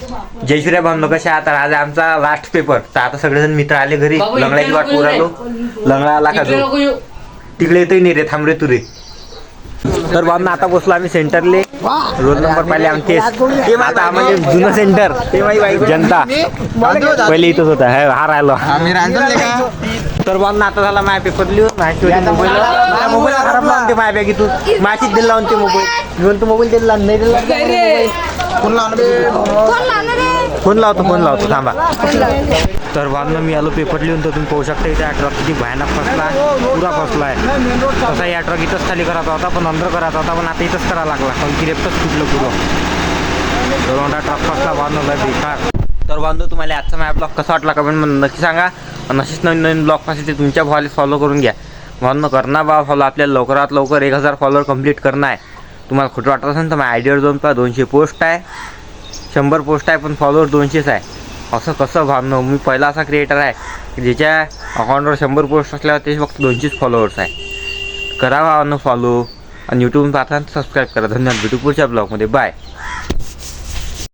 जय श्री भावनो कशा आता आज आमचा लास्ट पेपर तर आता सगळेजण मित्र आले घरी लंगड्याची वाट पुर आलो लंगडा आला का जो तिकडे येतोय नाही रे थांब रे तू रे तर भावना आता बसलो आम्ही सेंटरले रोल नंबर पहिले आमचे आता आम्हाला जुनं सेंटर जनता पहिले इथंच होता हा राहिलो तर भावना आता झाला माझ्या पेपर लिहून मोबाईल खराब लावून ते माझ्या बॅगेतून माझीच दिला लावून ते मोबाईल घेऊन तो मोबाईल दिला नाही दिला फोन लावतो थांबा तर भावना मी आलो पेपर लिहून तर तुम्ही पाहू शकता इथे ट्रक किती भयानक फसला पुरा फसला आहे तसा या ट्रक इथंच खाली करायचा होता पण अंदर करायचा होता पण आता इथंच करायला लागला पण किरेपच फुटलं पुरं तर मोठा ट्रक फसला भावना बेकार तर बांधू तुम्हाला आजचा माझा ब्लॉग कसा वाटला कमेंट मध्ये नक्की सांगा आणि असेच नवीन ब्लॉग पाहिजे ते तुमच्या भावाला फॉलो करून घ्या भावना करणार बा फॉलो आपल्याला लवकरात लवकर 1000 फॉलोअर कंप्लीट करणं आहे तुम्हाला खोटं वाटत असेल तर माझ्या आयडीवर जाऊन पहा 200 पोस्ट आहे 100 पोस्ट आहे पण फॉलोअर 200च आहे असं कसं भावना मी पहिला असा क्रिएटर आहे की ज्याच्या अकाउंटवर 100 पोस्ट असल्यावर ते फक्त 200च फॉलोअर्स आहे करा भावना फॉलो आणि यूट्यूब पाहता सबस्क्राईब करा धन्यवाद भेटू पुढच्या ब्लॉगमध्ये बाय